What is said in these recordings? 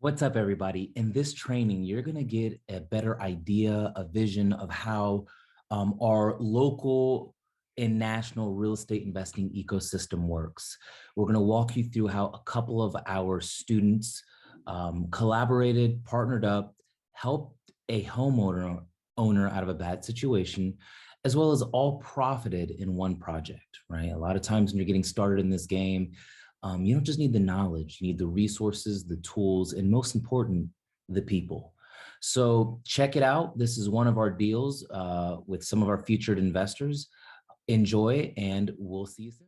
What's up, everybody? In this training, you're going to get a better idea, a vision of how our local and national real estate investing ecosystem works. We're going to walk you through how a couple of our students collaborated, partnered up, helped a owner out of a bad situation, as well as all profited in one project, right? A lot of times when you're getting started in this game, you don't just need the knowledge, you need the resources, the tools, and most important, the people. So check it out. This is one of our deals with some of our featured investors. Enjoy, and we'll see you soon.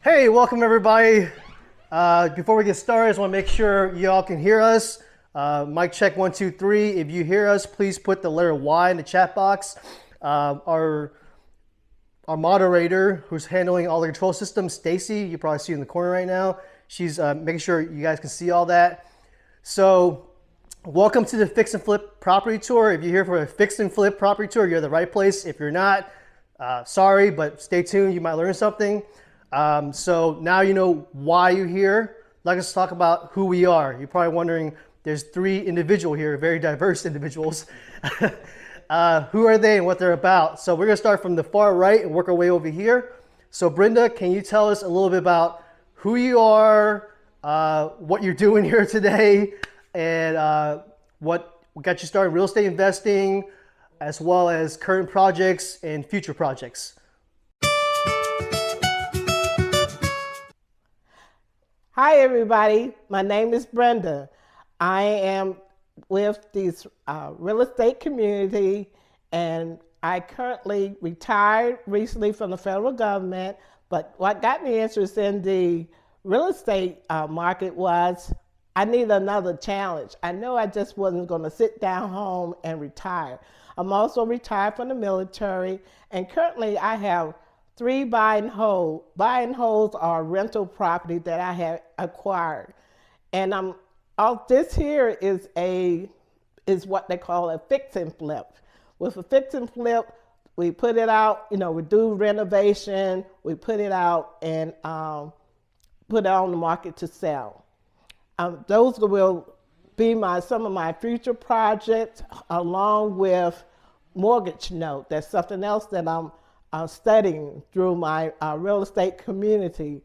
Hey, welcome everybody. Before we get started, I just want to make sure y'all can hear us. Mic check 1, 2, 3. If you hear us, please put the letter Y in the chat box. Our moderator, who's handling all the control systems, Stacy, you probably see in the corner right now. She's making sure you guys can see all that. So, welcome to the Fix and Flip property tour. If you're here for a Fix and Flip property tour, you're at the right place. If you're not, sorry, but stay tuned. You might learn something. So now you know why you're here. Let's talk about who we are. You're probably wondering, there's 3 individuals here, very diverse individuals. Who are they and what they're about? So we're gonna start from the far right and work our way over here. So Brenda, can you tell us a little bit about who you are, what you're doing here today, and what got you started in real estate investing, as well as current projects and future projects. Hi, everybody. My name is Brenda. I am with this real estate community, and I currently retired recently from the federal government. But what got me interested in the real estate market was I needed another challenge. I know I just wasn't going to sit down home and retire. I'm also retired from the military, and currently I have 3 buy and hold. Buy and holds are rental property that I have acquired, and this here is what they call a fix and flip. With a fix and flip, we put it out. We do renovation. We put it out and put it on the market to sell. Those will be some of my future projects, along with mortgage note. That's something else that I'm studying through my real estate community.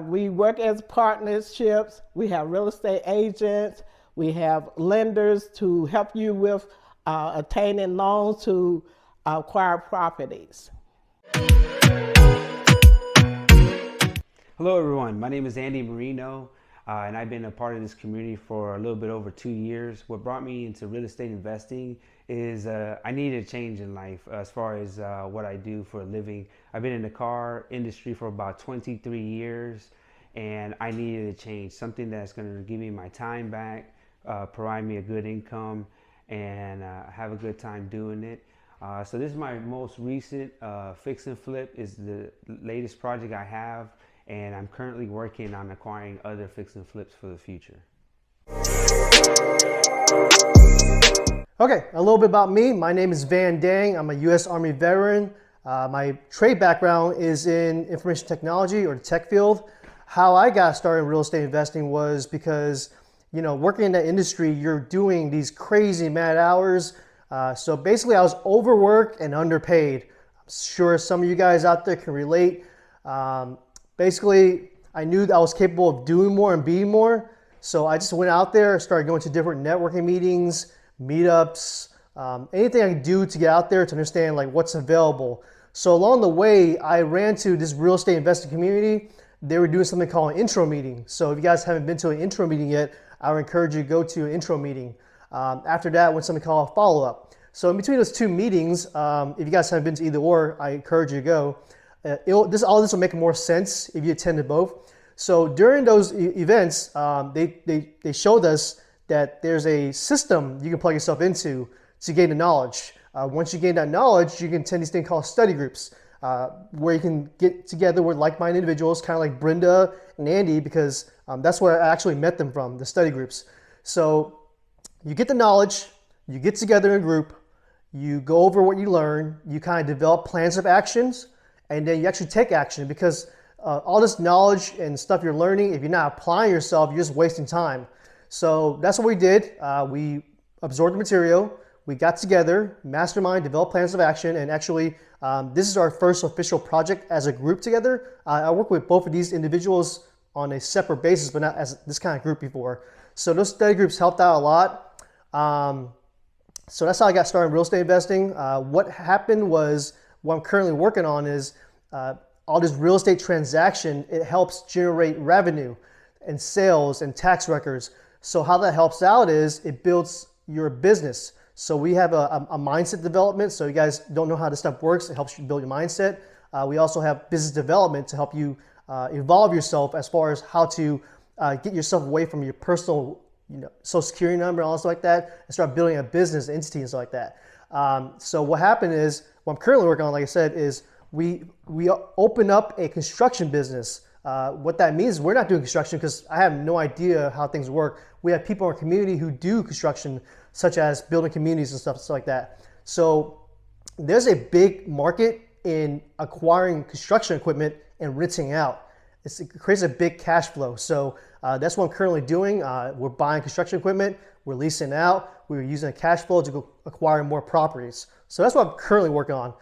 We work as partnerships. We have real estate agents. We have lenders to help you with obtaining loans to acquire properties. Hello everyone, my name is Andy Marino, and I've been a part of this community for a little bit over 2 years. What brought me into real estate investing is I needed a change in life as far as what I do for a living. I've been in the car industry for about 23 years, and I needed a change, something that's going to give me my time back, provide me a good income, and have a good time doing it. So this is my most recent fix and flip, is the latest project I have, and I'm currently working on acquiring other fix and flips for the future. Okay, a little bit about me. My name is Van Dang. I'm a U.S. Army veteran. My trade background is in information technology, or the tech field. How I got started in real estate investing was because, working in that industry, you're doing these crazy mad hours. So basically I was overworked and underpaid. I'm sure some of you guys out there can relate. Basically, I knew that I was capable of doing more and being more. So I just went out there, started going to different networking meetings, meetups, anything I could do to get out there to understand what's available. So along the way, I ran to this real estate investing community. They were doing something called an intro meeting. So if you guys haven't been to an intro meeting yet, I would encourage you to go to an intro meeting. After that, went something called a follow-up. So in between those two meetings, if you guys haven't been to either or, I encourage you to go. All this will make more sense if you attended both. So during those events, they showed us that there's a system you can plug yourself into to gain the knowledge. Once you gain that knowledge, you can attend these things called study groups, where you can get together with like-minded individuals, kind of like Brenda and Andy, because that's where I actually met them from, the study groups. So you get the knowledge, you get together in a group, you go over what you learn, you kind of develop plans of actions, and then you actually take action, because all this knowledge and stuff you're learning, if you're not applying yourself, you're just wasting time. So that's what we did. We absorbed the material, we got together, mastermind, developed plans of action, and actually this is our first official project as a group together. I worked with both of these individuals on a separate basis, but not as this kind of group before. So those study groups helped out a lot. So that's how I got started in real estate investing. What happened was, what I'm currently working on is all this real estate transaction. It helps generate revenue and sales and tax records. So how that helps out is it builds your business. So we have a mindset development. So you guys don't know how this stuff works. It helps you build your mindset. We also have business development to help you evolve yourself as far as how to get yourself away from your personal Social Security number and all stuff like that, and start building a business entity and stuff like that. So what happened is, what I'm currently working on, like I said, is we open up a construction business. What that means is we're not doing construction, because I have no idea how things work. We have people in our community who do construction, such as building communities and stuff like that. So there's a big market in acquiring construction equipment and renting out. It creates a big cash flow. So that's what I'm currently doing. We're buying construction equipment, we're leasing out, we're using a cash flow to go acquire more properties. So that's what I'm currently working on.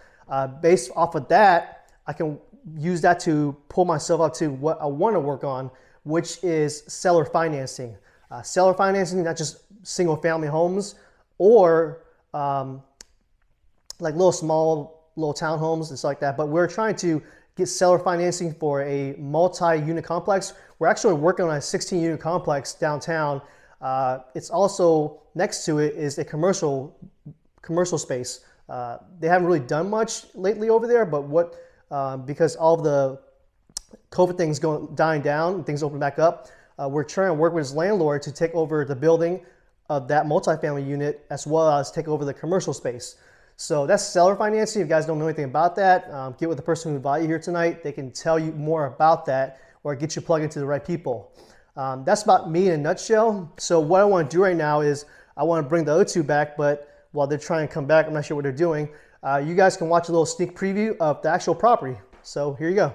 Based off of that, I can use that to pull myself up to what I want to work on, which is seller financing. Seller financing, not just single family homes or like little townhomes and stuff like that, but we're trying to get seller financing for a multi-unit complex. We're actually working on a 16-unit complex downtown. It's also next to it is a commercial space. They haven't really done much lately over there, but because all of the COVID things dying down and things open back up, we're trying to work with his landlord to take over the building of that multifamily unit as well as take over the commercial space. So that's seller financing. If you guys don't know anything about that, get with the person who invited you here tonight. They can tell you more about that or get you plugged into the right people. That's about me in a nutshell. So what I want to do right now is I want to bring the other two back, but while they're trying to come back, I'm not sure what they're doing. You guys can watch a little sneak preview of the actual property. So here you go.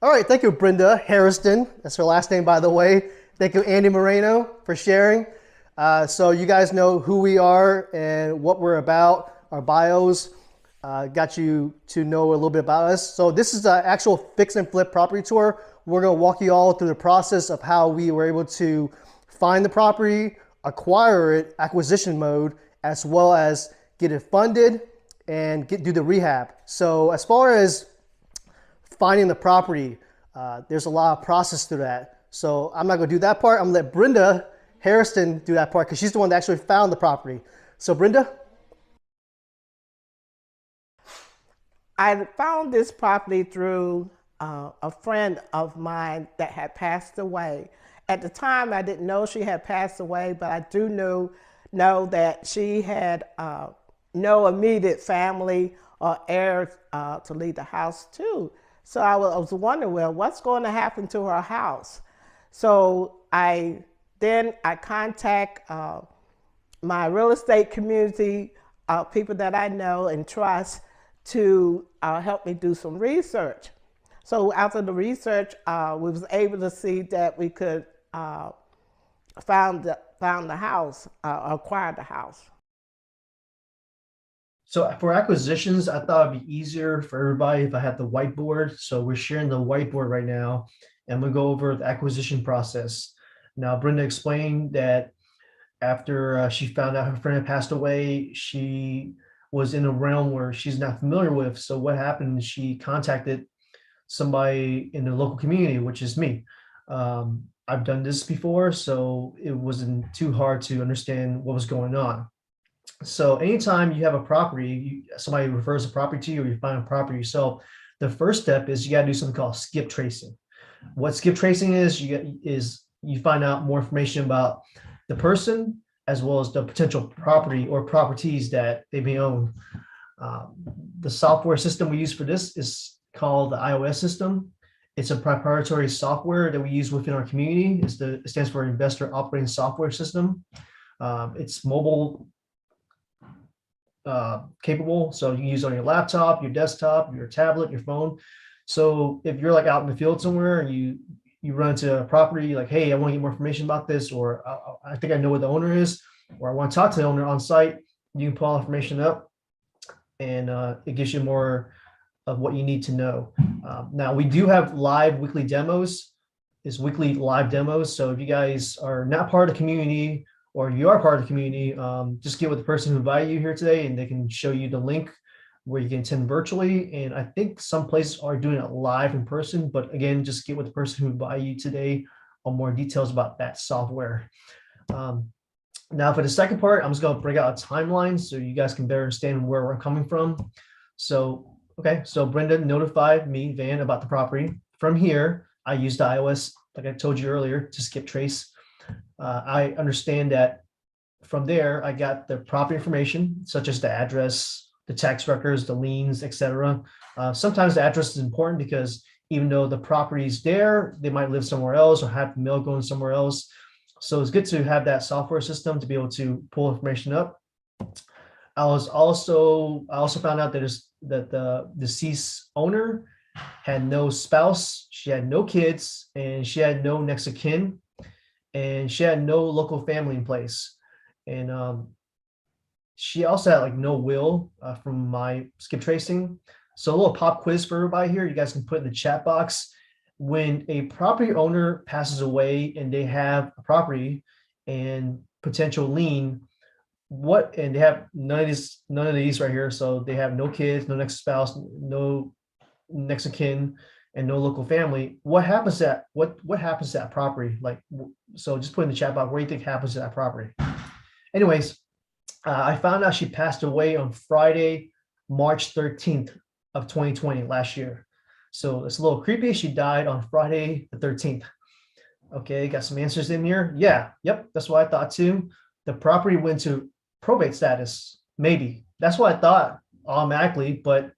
All right, thank you, Brenda Harrison. That's her last name, by the way. Thank you, Andy Moreno, for sharing. So you guys know who we are and what we're about, our bios. Got you to know a little bit about us. So this is an actual fix and flip property tour. We're going to walk you all through the process of how we were able to find the property, acquire it, acquisition mode, as well as get it funded and do the rehab. So as far as finding the property, there's a lot of process to that. So I'm not going to do that part. I'm going to let Brenda Harrison do that part because she's the one that actually found the property. So Brenda? I found this property through a friend of mine that had passed away. At the time, I didn't know she had passed away, but I do know that she had no immediate family or heirs to leave the house to. So I was wondering, well, what's going to happen to her house? So I contact my real estate community, people that I know and trust, to help me do some research. So after the research, we was able to see that we could found the house, acquired the house. So for acquisitions, I thought it'd be easier for everybody if I had the whiteboard. So we're sharing the whiteboard right now, and we'll go over the acquisition process. Now, Brenda explained that after she found out her friend had passed away, she was in a realm where she's not familiar with. So what happened, she contacted somebody in the local community, which is me. I've done this before, so it wasn't too hard to understand what was going on. So anytime you have a property, somebody refers a property to you or you find a property yourself, the first step is you got to do something called skip tracing. What skip tracing is, you find out more information about the person as well as the potential property or properties that they may own. The software system we use for this is called the iOS system. It's a proprietary software that we use within our community. It stands for Investor Operating Software System. It's mobile capable, so you can use it on your laptop, your desktop, your tablet, your phone. So if you're like out in the field somewhere and you run into a property, like, hey, I want to get more information about this, or I think I know what the owner is, or I want to talk to the owner on site, you can pull all information up, and it gives you more of what you need to know. Now we do have live weekly demos. It's weekly live demos. So if you guys are not part of the community, or you are part of the community, just get with the person who invited you here today, and they can show you the link where you can attend virtually. And I think some places are doing it live in person, but again, just get with the person who invited you today on more details about that software. Now for the second part, I'm just going to break out a timeline so you guys can better understand where we're coming from. So, okay, so Brenda notified me, Van, about the property. From here, I used the iOS, like I told you earlier, to skip trace. I understand that from there, I got the property information, such as the address, the tax records, the liens, etc. Sometimes the address is important because even though the property's there, they might live somewhere else or have mail going somewhere else. So it's good to have that software system to be able to pull information up. I also found out that the deceased owner had no spouse, she had no kids, and she had no next of kin, and she had no local family in place. And she also had like no will from my skip tracing. So a little pop quiz for everybody here. You guys can put in the chat box. When a property owner passes away and they have a property and potential lien, and they have none of these right here. So they have no kids, no next spouse, no next of kin, and no local family. What happens to that? What happens to that property? Like, so just put in the chat box, what do you think happens to that property? Anyways, I found out she passed away on Friday, March 13th of 2020, last year. So it's a little creepy. She died on Friday the 13th. Okay, got some answers in here. Yeah, yep, that's what I thought too. The property went to probate status, maybe. That's what I thought automatically. But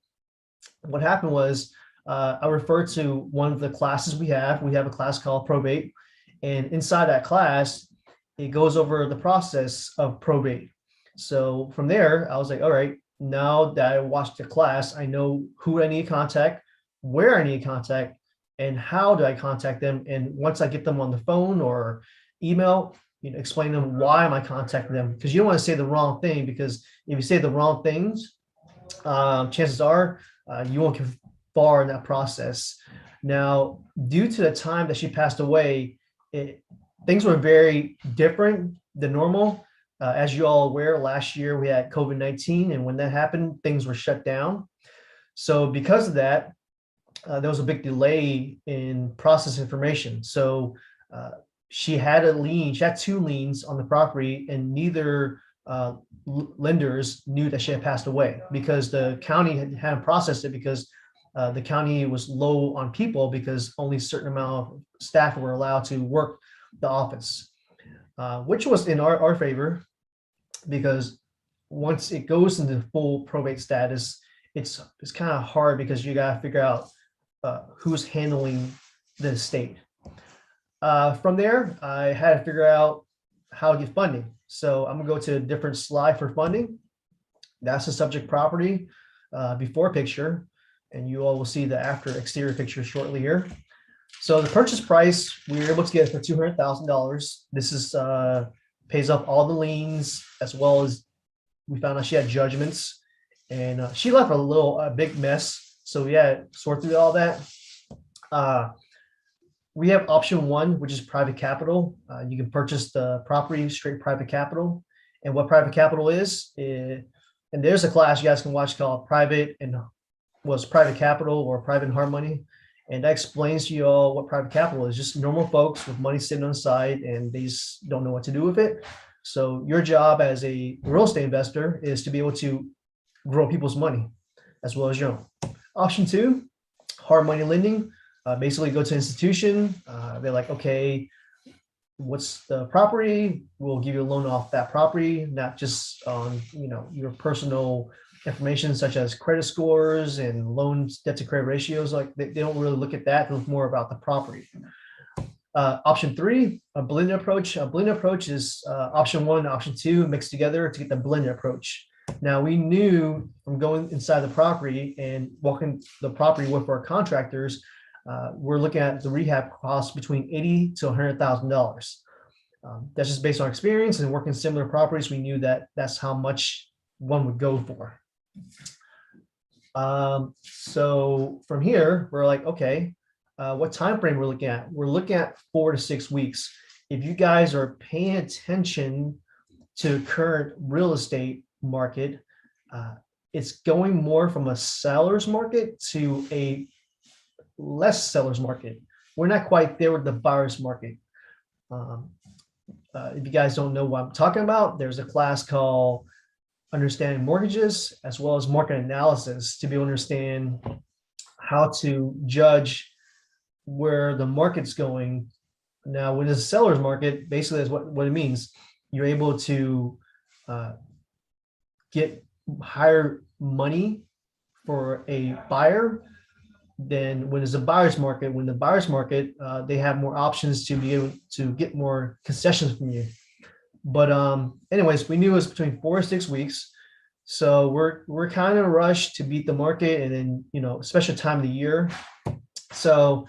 what happened was I referred to one of the classes we have. We have a class called probate. And inside that class, it goes over the process of probate. So from there, I was like, all right, now that I watched the class, I know who I need to contact, where I need to contact, and how do I contact them. And once I get them on the phone or email, explain to them why am I contacting them, because you don't want to say the wrong thing, because if you say the wrong things, chances are you won't get far in that process. Now, due to the time that she passed away, things were very different than normal. As you all aware, last year we had COVID-19, and when that happened, things were shut down. So because of that, there was a big delay in process information. So she had a lien, she had two liens on the property, and neither lenders knew that she had passed away because the county hadn't processed it, because the county was low on people because only a certain amount of staff were allowed to work the office, which was in our favor, because once it goes into full probate status, it's kind of hard because you got to figure out who's handling the estate. From there, I had to figure out how to get funding. So I'm gonna go to a different slide for funding. That's the subject property before picture, and you all will see the after exterior picture shortly here. So the purchase price, we were able to get it for $200,000. This is pays off all the liens, as well as we found out she had judgments, and she left a big mess. So we had to sort through all that. We have option one, which is private capital. You can purchase the property straight private capital. And what private capital is, and there's a class you guys can watch called private capital or private and hard money. And that explains to you all what private capital is. Just normal folks with money sitting on the side and they just don't know what to do with it. So your job as a real estate investor is to be able to grow people's money as well as your own. Option two, hard money lending. Basically go to institution. They're like, okay, what's the property? We'll give you a loan off that property, not just on your personal information such as credit scores and loans debt to credit ratios. Like they don't really look at that. They look more about the property. Option three, a blended approach. A blended approach is option one and option two mixed together to get the blended approach. Now we knew from going inside the property and walking the property with our contractors, we're looking at the rehab costs between $80,000 to $100,000. That's just based on experience and working similar properties. We knew that that's how much one would go for. So from here, we're like, okay, what time frame we're looking at? We're looking at 4 to 6 weeks. If you guys are paying attention to current real estate market, it's going more from a seller's market to a less seller's market. We're not quite there with the buyer's market. If you guys don't know what I'm talking about, there's a class called Understanding Mortgages, as well as Market Analysis, to be able to understand how to judge where the market's going. Now, when it's a seller's market, basically that's what it means. You're able to uh, get higher money for a buyer than when it's a buyer's market. When the buyer's market, they have more options to be able to get more concessions from you. But anyways, we knew it was between 4 to 6 weeks. So we're kind of rushed to beat the market, and then especially time of the year. So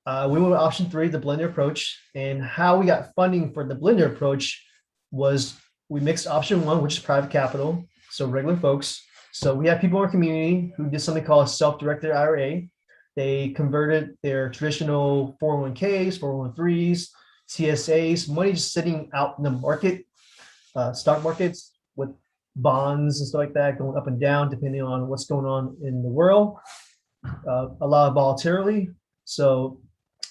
we went with option three, the blended approach. And how we got funding for the blended approach was we mixed option one, which is private capital, so regular folks. So we have people in our community who did something called a self-directed IRA. They converted their traditional 401ks, 401(k)s, TSAs, money just sitting out in the market, stock markets with bonds and stuff like that going up and down depending on what's going on in the world. A lot of volatility. So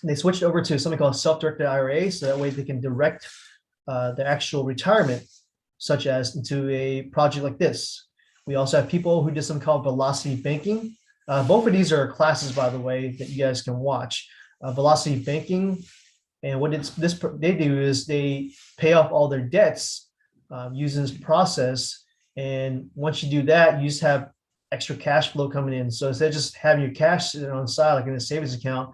they switched over to something called self-directed IRA, so that way they can direct the actual retirement, such as into a project like this. We also have people who did something called velocity banking. Both of these are classes, by the way, that you guys can watch. Velocity banking, and what they do is they pay off all their debts using this process. And once you do that, you just have extra cash flow coming in. So instead of just having your cash sitting on the side, like in a savings account,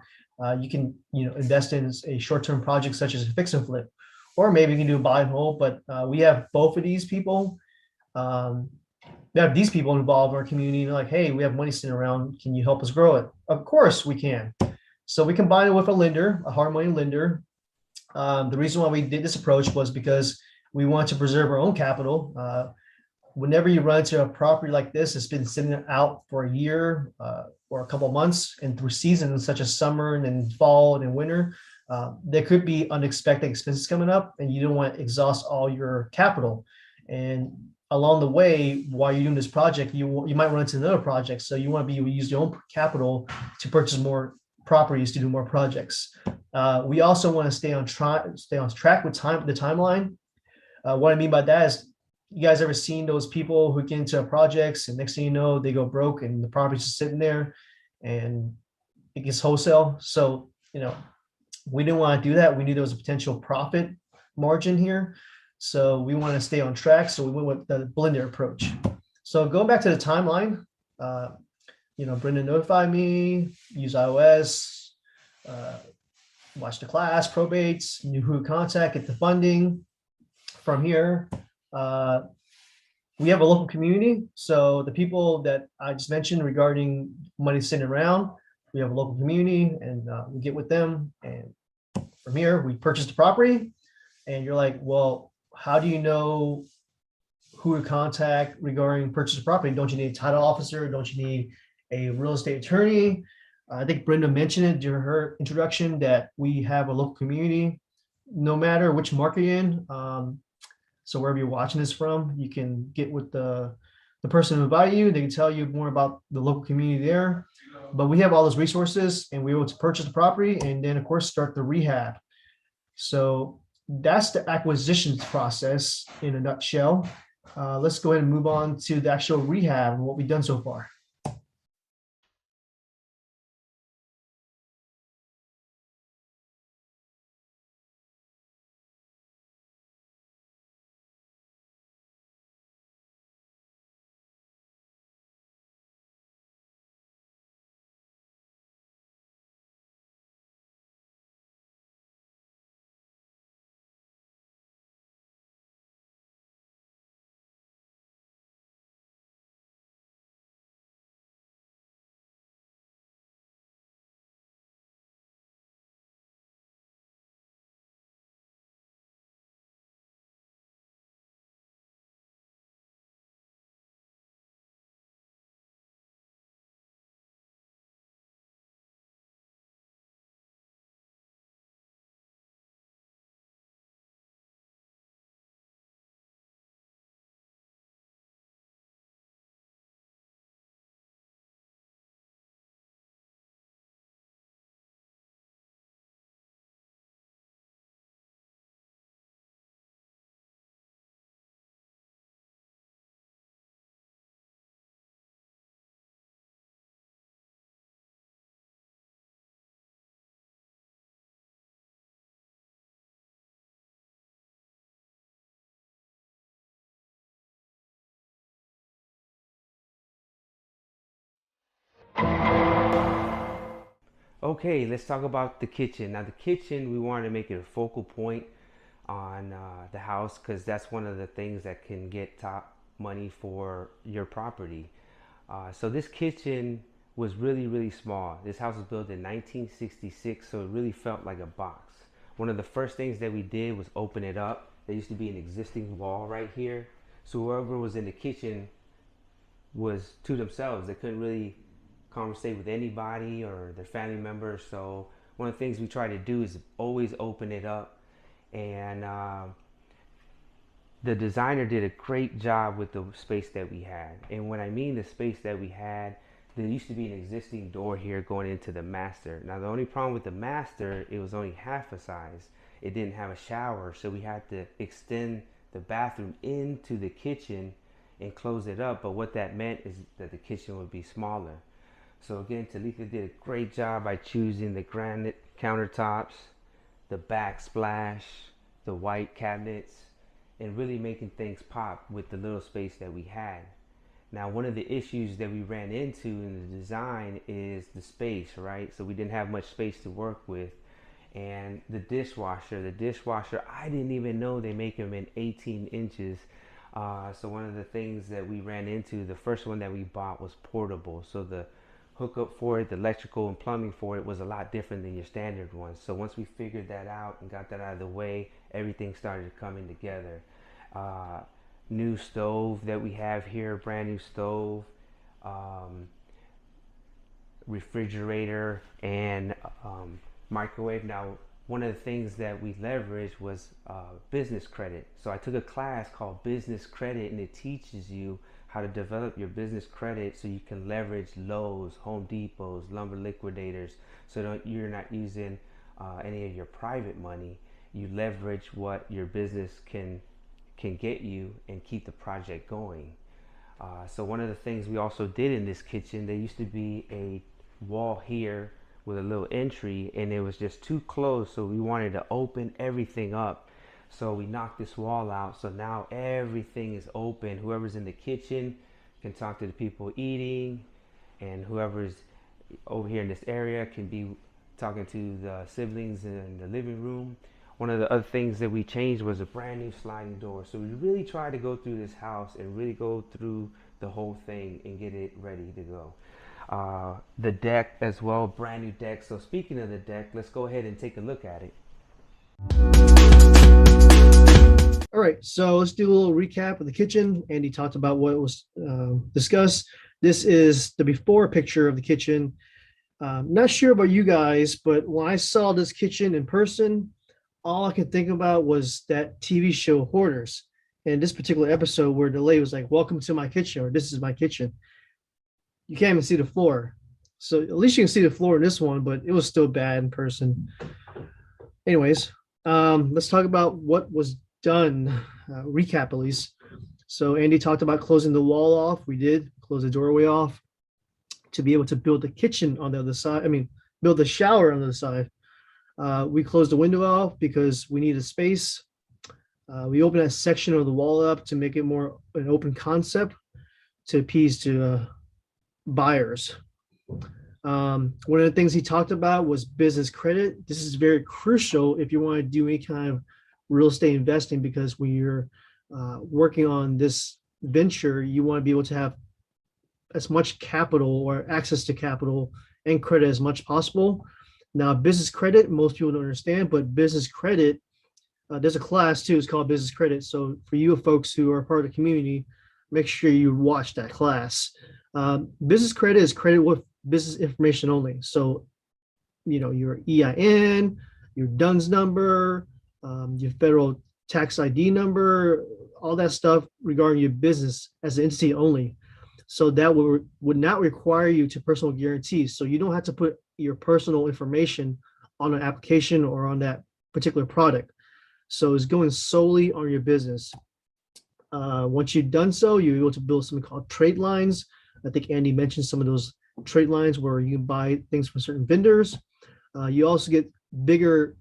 you can invest in a short-term project such as a fix and flip, or maybe you can do a buy and hold. But we have both of these people. We have these people involved in our community. They're like, hey, we have money sitting around. Can you help us grow it? Of course we can. So we combine it with a lender, a hard money lender. The reason why we did this approach was because we want to preserve our own capital. Whenever you run into a property like this, it's been sitting out for a year or a couple of months, and through seasons such as summer and then fall and then winter, there could be unexpected expenses coming up, and you don't want to exhaust all your capital. And along the way, while you're doing this project, you might run into another project. So you want to be able to use your own capital to purchase more properties to do more projects. We also want to stay on track with the timeline. What I mean by that is, you guys ever seen those people who get into projects and next thing you know, they go broke and the property's just sitting there and it gets wholesale? So, we didn't want to do that. We knew there was a potential profit margin here. So we want to stay on track. So we went with the blended approach. So going back to the timeline, Brendan notified me, use iOS, watch the class, probates, knew who to contact, get the funding. From here, we have a local community. So the people that I just mentioned regarding money sitting around, we have a local community, and we get with them. And from here, we purchase the property. And you're like, well, how do you know who to contact regarding purchase of property? Don't you need a title officer? Don't you need a real estate attorney? I think Brenda mentioned it during her introduction that we have a local community, no matter which market you're in. So wherever you're watching this from, you can get with the person who invited you. They can tell you more about the local community there. But we have all those resources, and we were able to purchase the property and then, of course, start the rehab. So that's the acquisitions process in a nutshell. Let's go ahead and move on to the actual rehab and what we've done so far. Okay, let's talk about the kitchen. Now, the kitchen, we wanted to make it a focal point on the house because that's one of the things that can get top money for your property. So this kitchen was really, really small. This house was built in 1966, so it really felt like a box. One of the first things that we did was open it up. There used to be an existing wall right here. So whoever was in the kitchen was to themselves. They couldn't really conversate with anybody or their family members. So one of the things we try to do is always open it up. And the designer did a great job with the space that we had. And when I mean the space that we had, there used to be an existing door here going into the master. Now the only problem with the master, it was only half a size. It didn't have a shower, so we had to extend the bathroom into the kitchen and close it up. But what that meant is that the kitchen would be smaller. So again, Talitha did a great job by choosing the granite countertops, the backsplash, the white cabinets, and really making things pop with the little space that we had. Now, one of the issues that we ran into in the design is the space, right? So we didn't have much space to work with. And the dishwasher, I didn't even know they make them in 18 inches. So one of the things that we ran into, the first one that we bought was portable. So the hookup for it, the electrical and plumbing for it was a lot different than your standard ones. So once we figured that out and got that out of the way, everything started coming together. New stove that we have here, brand new stove, refrigerator, and microwave. Now, one of the things that we leveraged was business credit. So I took a class called Business Credit, and it teaches you how to develop your business credit so you can leverage Lowe's, Home Depot's, lumber liquidators, so you're not using any of your private money. You leverage what your business can get you and keep the project going. So one of the things we also did in this kitchen, there used to be a wall here with a little entry, and it was just too close, so we wanted to open everything up. So we knocked this wall out, so now everything is open. Whoever's in the kitchen can talk to the people eating, and whoever's over here in this area can be talking to the siblings in the living room. One of the other things that we changed was a brand new sliding door. So we really tried to go through this house and really go through the whole thing and get it ready to go. The deck as well, brand new deck. So speaking of the deck, let's go ahead and take a look at it. All right, so let's do a little recap of the kitchen. Andy talked about what was discussed. This is the before picture of the kitchen. Not sure about you guys, but when I saw this kitchen in person, all I could think about was that TV show Hoarders. And this particular episode where the lady was like, "Welcome to my kitchen," or "This is my kitchen." You can't even see the floor. So at least you can see the floor in this one, but it was still bad in person. Anyways, let's talk about what was done, recap at least. So Andy talked about closing the wall off. We did close the doorway off to be able to build the kitchen on the other side. Build the shower on the other side. We closed the window off because we needed space. We opened that section of the wall up to make it more an open concept to appease to buyers. One of the things he talked about was business credit. This is very crucial if you want to do any kind of real estate investing, because when you're working on this venture, you want to be able to have as much capital or access to capital and credit as much possible. Now, business credit, most people don't understand, but business credit, there's a class too, it's called business credit. So for you folks who are part of the community, make sure you watch that class. Business credit is credit with business information only. So, your EIN, your DUNS number, your federal tax ID number, all that stuff regarding your business as an entity only. So that would not require you to personal guarantee. So you don't have to put your personal information on an application or on that particular product. So it's going solely on your business. Once you've done so, you're able to build something called trade lines. I think Andy mentioned some of those trade lines where you can buy things from certain vendors. You also get bigger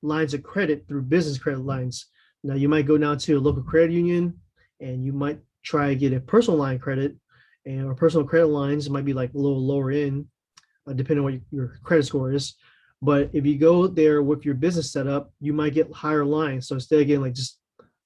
lines of credit through business credit lines. Now you might go down to a local credit union and you might try to get a personal line credit, and or personal credit lines might be like a little lower in. depending on what your credit score is. But if you go there with your business setup, you might get higher lines. So instead of getting like just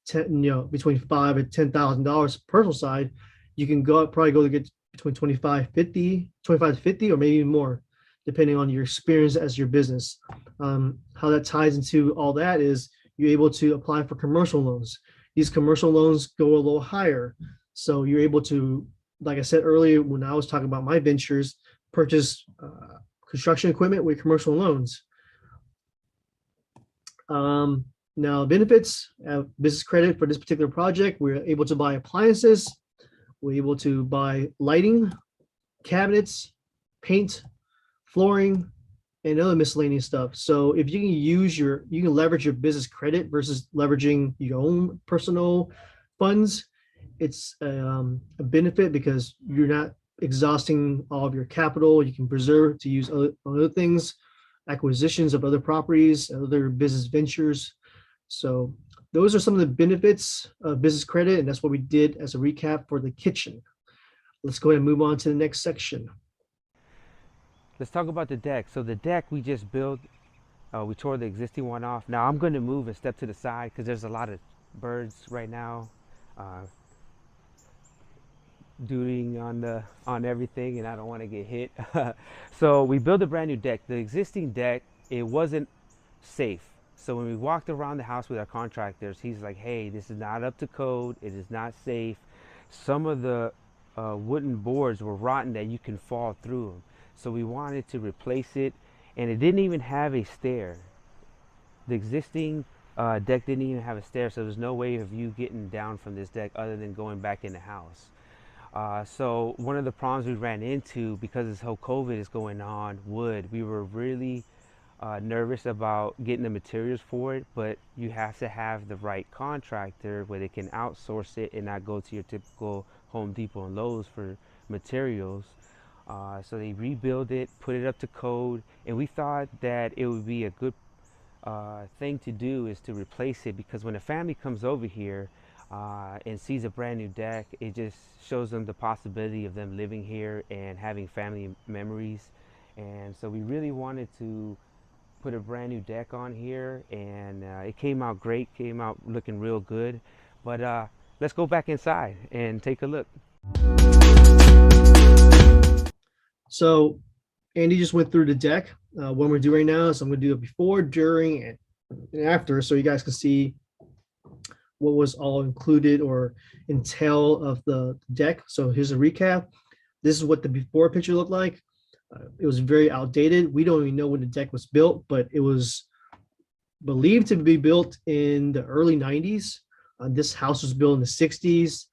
10, between $5,000 and $10,000 personal side, you can go up, probably go to get between 25 to 50, or maybe even more, depending on your experience as your business. How that ties into all that is you're able to apply for commercial loans. These commercial loans go a little higher. So you're able to, like I said earlier, when I was talking about my ventures, purchase construction equipment with commercial loans. Now, benefits, business credit for this particular project, we're able to buy appliances, we're able to buy lighting, cabinets, paint, flooring, and other miscellaneous stuff. So if you can leverage your business credit versus leveraging your own personal funds, it's a benefit because you're not exhausting all of your capital. You can preserve to use other things, acquisitions of other properties, other business ventures. So those are some of the benefits of business credit, and that's what we did as a recap for the kitchen. Let's go ahead and move on to the next section. Let's talk about the deck. So the deck we just built, we tore the existing one off. Now I'm going to move and step to the side because there's a lot of birds right now doing on everything, and I don't want to get hit. So we built a brand new deck. The existing deck, it wasn't safe. So when we walked around the house with our contractors, he's like, hey, this is not up to code. It is not safe. Some of the wooden boards were rotten that you can fall through them. So we wanted to replace it, and it didn't even have a stair. The existing deck didn't even have a stair, so there's no way of you getting down from this deck other than going back in the house. So one of the problems we ran into, because this whole COVID is going on, we were really nervous about getting the materials for it, but you have to have the right contractor where they can outsource it and not go to your typical Home Depot and Lowe's for materials. So they rebuild it, put it up to code, and we thought that it would be a good thing to do is to replace it, because when a family comes over here and sees a brand new deck, it just shows them the possibility of them living here and having family memories. And so we really wanted to put a brand new deck on here, and it came out great, came out looking real good. But let's go back inside and take a look. So Andy just went through the deck. What we're doing right now, so I'm going to do it before, during, and after, so you guys can see what was all included or entail of the deck. So here's a recap. This is what the before picture looked like. It was very outdated. We don't even know when the deck was built, but it was believed to be built in the early 90s. This house was built in the 60s.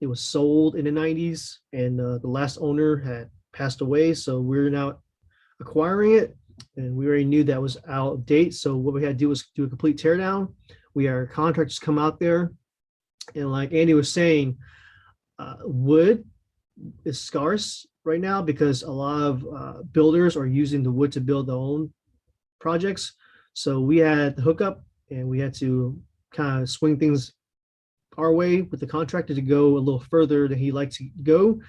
It was sold in the 90s, and the last owner had passed away. So we're now acquiring it, and we already knew that was out of date. So what we had to do was do a complete teardown. We had our contractors come out there, and like Andy was saying, wood is scarce right now because a lot of builders are using the wood to build their own projects. So we had the hookup, and we had to kind of swing things our way with the contractor to go a little further than he liked to go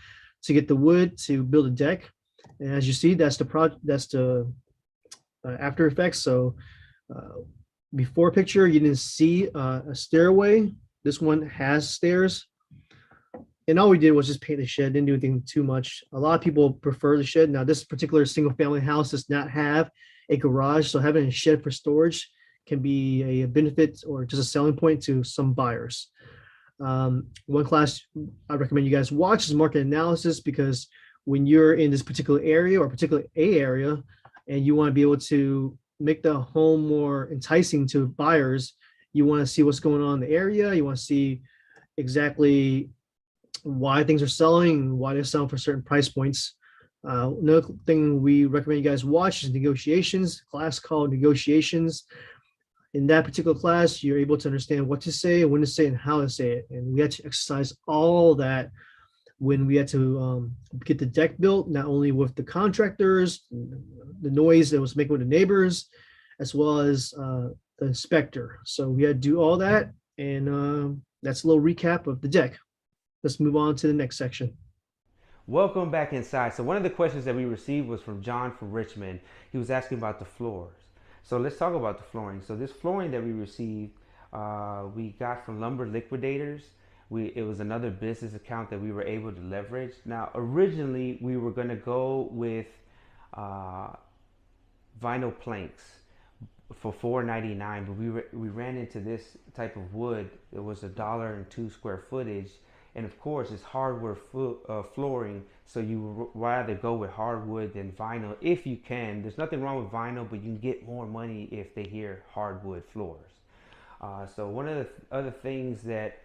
to get the wood to build a deck. And as you see, that's the after effects. So before picture, you didn't see a stairway. This one has stairs. And all we did was just paint the shed, didn't do anything too much. A lot of people prefer the shed. Now, this particular single family house does not have a garage, so having a shed for storage can be a benefit or just a selling point to some buyers. One class I recommend you guys watch is market analysis, because when you're in this particular area or particular A area and you want to be able to make the home more enticing to buyers, you want to see what's going on in the area. You want to see exactly why things are selling, why they're selling for certain price points. Another thing we recommend you guys watch is negotiations, class called negotiations. In that particular class, you're able to understand what to say, when to say, and how to say it. And we had to exercise all that when we had to get the deck built, not only with the contractors, the noise that was making with the neighbors, as well as the inspector. So we had to do all that, and that's a little recap of the deck. Let's move on to the next section. Welcome back inside. So one of the questions that we received was from John from Richmond. He was asking about the floors. So let's talk about the flooring. So this flooring that we received, we got from Lumber Liquidators. It was another business account that we were able to leverage. Now, originally we were going to go with uh, vinyl planks for $4.99, but we ran into this type of wood. It was $1.02 square footage, and of course it's hardwood flooring, so you would rather go with hardwood than vinyl if you can. There's nothing wrong with vinyl, but you can get more money if they hear hardwood floors. So one of the other things that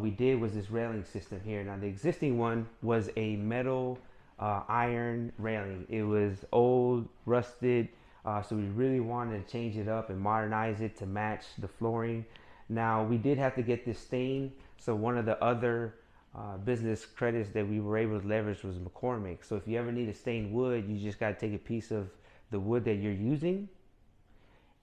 we did was this railing system here. Now the existing one was a metal iron railing. It was old, rusted, so we really wanted to change it up and modernize it to match the flooring. Now we did have to get this stain, so one of the other business credits that we were able to leverage was McCormick. So if you ever need a stained wood, you just got to take a piece of the wood that you're using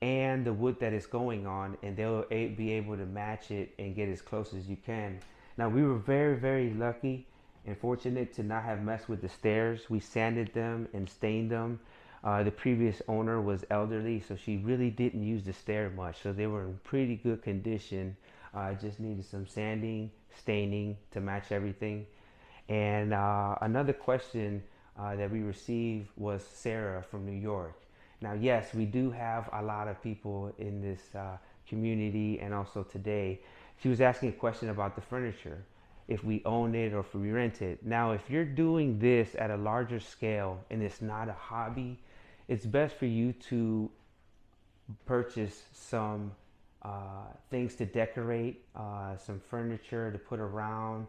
and the wood that it's going on, and they'll be able to match it and get as close as you can. Now we were very, very lucky and fortunate to not have messed with the stairs. We sanded them and stained them. The previous owner was elderly, so she really didn't use the stair much, so they were in pretty good condition. Just needed some sanding, staining to match everything. And another question that we received was Sarah from New York. Now, yes, we do have a lot of people in this community and also today. She was asking a question about the furniture, if we own it or if we rent it. Now, if you're doing this at a larger scale and it's not a hobby, it's best for you to purchase some things to decorate, some furniture to put around.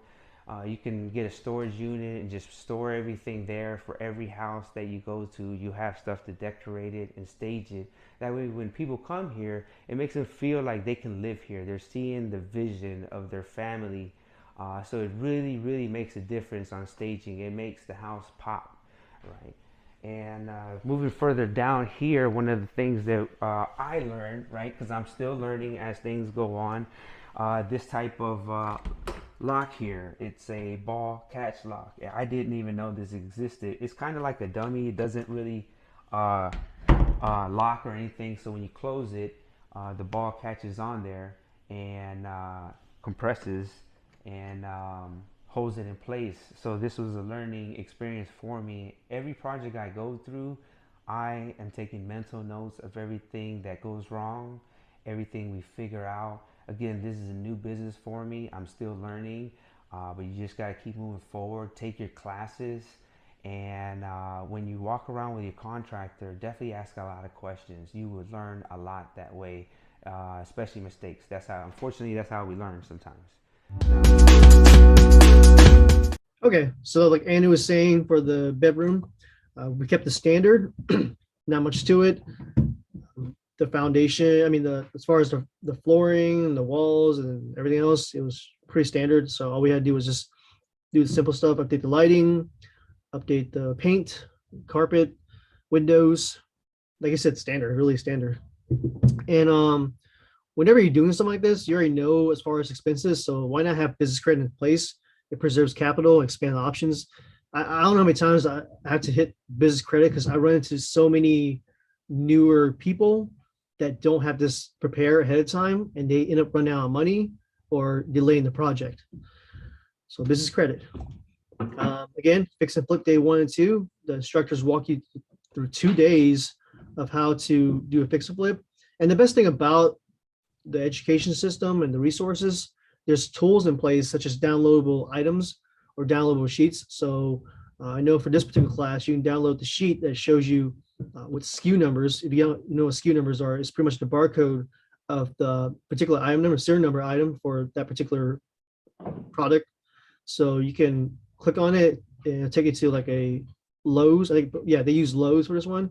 You can get a storage unit and just store everything there. For every house that you go to, you have stuff to decorate it and stage it. That way when people come here, it makes them feel like they can live here. They're seeing the vision of their family. So it really, really makes a difference on staging. It makes the house pop, right? And moving further down here, one of the things that I learned, right, because I'm still learning as things go on, this type of lock here. It's a ball catch lock. I didn't even know this existed. It's kind of like a dummy. It doesn't really lock or anything. So when you close it, the ball catches on there and compresses and holds it in place. So this was a learning experience for me. Every project I go through, I am taking mental notes of everything that goes wrong, everything we figure out. Again, this is a new business for me. I'm still learning, but you just got to keep moving forward. Take your classes, and when you walk around with your contractor, definitely ask a lot of questions. You would learn a lot that way, especially mistakes. That's how, unfortunately, that's how we learn sometimes. Okay, so like Andy was saying, for the bedroom, we kept the standard, not much to it. The foundation, I mean, as far as the flooring and the walls and everything else, it was pretty standard. So all we had to do was just do the simple stuff: update the lighting, update the paint, carpet, windows. Like I said, standard, really standard. And whenever you're doing something like this, you already know as far as expenses. So why not have business credit in place? It preserves capital, expand options. I don't know how many times I have to hit business credit because I run into so many newer people that don't have this prepare ahead of time, and they end up running out of money or delaying the project. So business credit. Again, fix and flip day 1 and 2. The instructors walk you through 2 days of how to do a fix and flip. And the best thing about the education system and the resources, there's tools in place such as downloadable items or downloadable sheets. So I know for this particular class, you can download the sheet that shows you with SKU numbers. If you don't know what SKU numbers are, it's pretty much the barcode of the particular item number, serial number item for that particular product. So you can click on it and take it to like a Lowe's. I think, yeah, they use Lowe's for this one.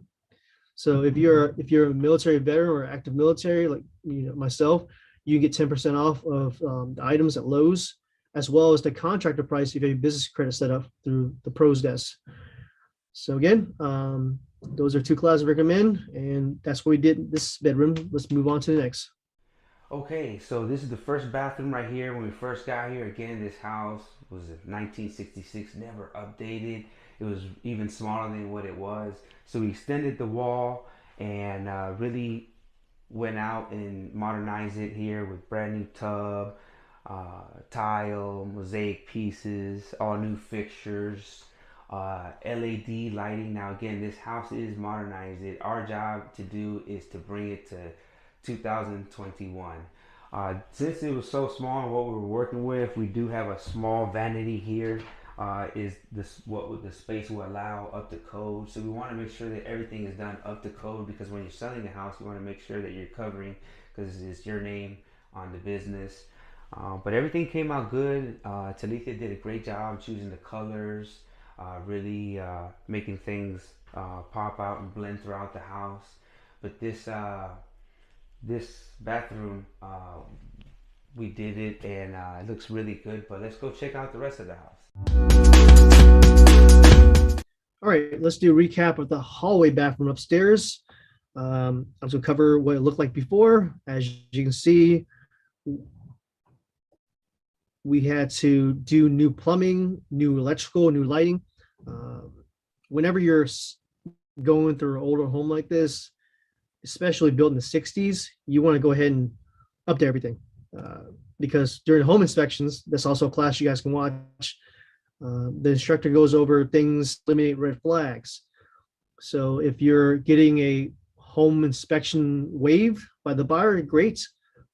So if you're a military veteran or active military, like myself, you get 10% off of the items at Lowe's, as well as the contractor price if you have a business credit set up through the pros desk. So again, those are 2 classes I recommend, and that's what we did in this bedroom. Let's move on to the next. Okay, so this is the first bathroom right here. When we first got here, again, this house was 1966, never updated. It was even smaller than what it was. So we extended the wall and really went out and modernized it here with brand new tub, tile, mosaic pieces, all new fixtures, LED lighting. Now, again, this house is modernized. Our job to do is to bring it to 2021. Since it was so small and what we were working with, we do have a small vanity here. Is this what the space will allow up to code? So we want to make sure that everything is done up to code, because when you're selling a house, you want to make sure that you're covering, because it's your name on the business. But everything came out good. Talitha did a great job choosing the colors, really making things pop out and blend throughout the house. But this bathroom, we did it, and it looks really good. But let's go check out the rest of the house. All right, let's do a recap of the hallway bathroom upstairs. I'm going to cover what it looked like before. As you can see, we had to do new plumbing, new electrical, new lighting. Whenever you're going through an older home like this, especially built in the 60s, you want to go ahead and update everything. Because during home inspections, that's also a class you guys can watch. The instructor goes over things, eliminate red flags. So if you're getting a home inspection waived by the buyer, great,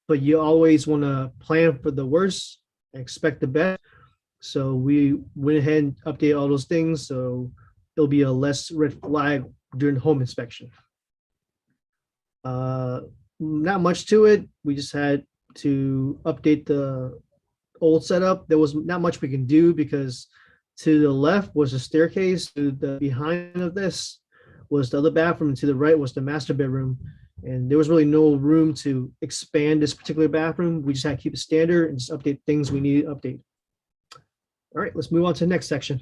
but you always want to plan for the worst, expect the best. So we went ahead and updated all those things, so it'll be a less red flag during home inspection. Not much to it. We just had to update the old setup. There was not much we can do, because to the left was a staircase, to the behind of this was the other bathroom, and to the right was the master bedroom. And there was really no room to expand this particular bathroom. We just had to keep it standard and just update things we need to update. All right, let's move on to the next section.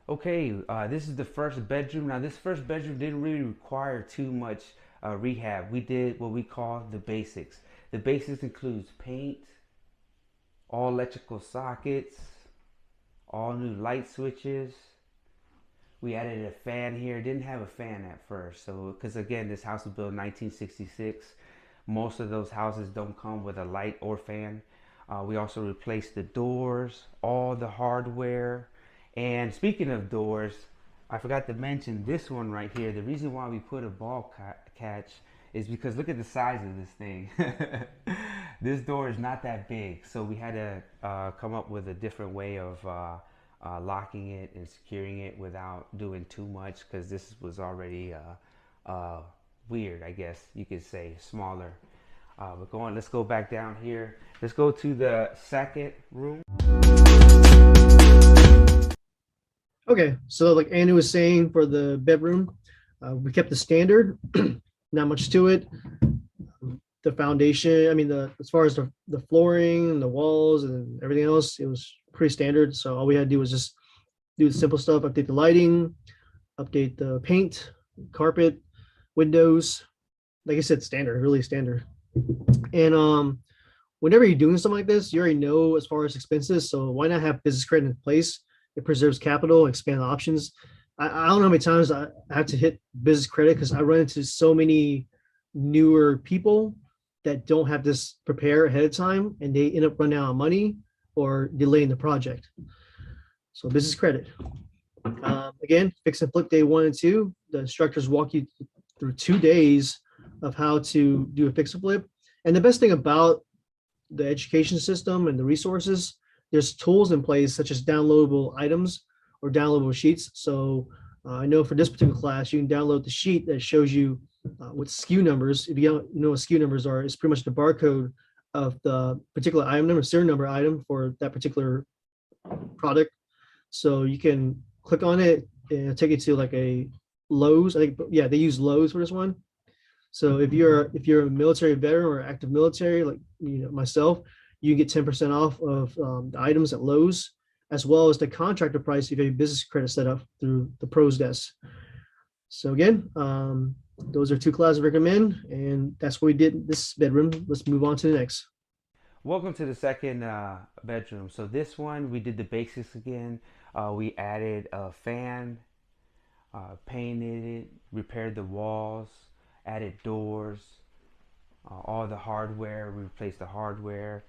Okay, this is the first bedroom. Now, this first bedroom didn't really require too much rehab. We did what we call the basics. The basics includes paint, all electrical sockets, all new light switches. We added a fan here. Didn't have a fan at first, so because again, this house was built in 1966. Most of those houses don't come with a light or fan. We also replaced the doors, all the hardware. And speaking of doors, I forgot to mention this one right here. The reason why we put a ball catch is because look at the size of this thing. This door is not that big, so we had to come up with a different way of locking it and securing it without doing too much, because this was already weird, I guess you could say, smaller. But let's go back down here. Let's go to the second room. Okay, so like Andy was saying, for the bedroom, we kept the standard, not much to it. The foundation, I mean, as far as the flooring and the walls and everything else, it was pretty standard. So all we had to do was just do the simple stuff, update the lighting, update the paint, carpet, windows. Like I said, standard, really standard. And whenever you're doing something like this, you already know as far as expenses. So why not have business credit in place? It preserves capital, expand options. I don't know how many times I have to hit business credit, because I run into so many newer people that don't have this prepared ahead of time, and they end up running out of money or delaying the project. So business credit. Again, fix and flip day 1 and 2. The instructors walk you through 2 days of how to do a fix and flip. And the best thing about the education system and the resources, there's tools in place such as downloadable items or downloadable sheets. So I know for this particular class, you can download the sheet that shows you with SKU numbers. If you don't know what SKU numbers are, it's pretty much the barcode of the particular item number, serial number item for that particular product. So you can click on it and take it to like a Lowe's. I think, yeah, they use Lowe's for this one. So if you're a military veteran or active military, like myself, you get 10% off of the items at Lowe's, as well as the contractor price if you have a business credit set up through the pros desk. So again, Those are two classes I recommend, and that's what we did in this bedroom. Let's move on to the next. Welcome to the second bedroom. So this one we did the basics again. We added a fan, painted it, repaired the walls, added doors, all the hardware. We replaced the hardware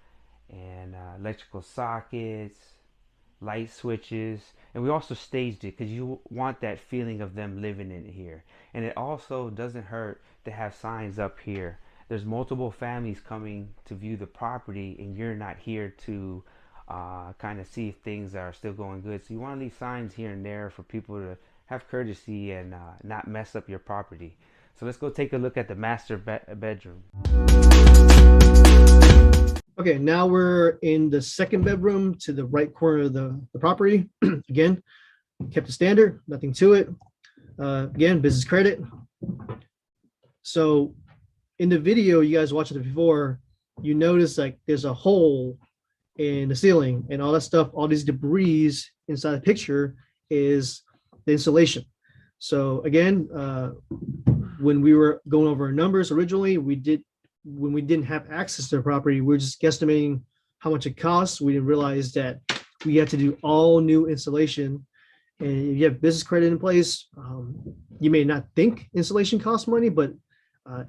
and electrical sockets, light switches, and we also staged it because you want that feeling of them living in here. And it also doesn't hurt to have signs up here. There's multiple families coming to view the property, and you're not here to kind of see if things are still going good. So you want to leave signs here and there for people to have courtesy and not mess up your property. So let's go take a look at the master bedroom. Okay, now we're in the second bedroom to the right corner of the property. Again, kept the standard, nothing to it. Again, business credit. So in the video, you guys watched it before, you notice like there's a hole in the ceiling and all that stuff, all these debris inside the picture is the insulation. So again, when we were going over our numbers originally, when we didn't have access to the property, we were just guesstimating how much it costs. We didn't realize that we had to do all new installation. And if you have business credit in place, you may not think installation costs money, but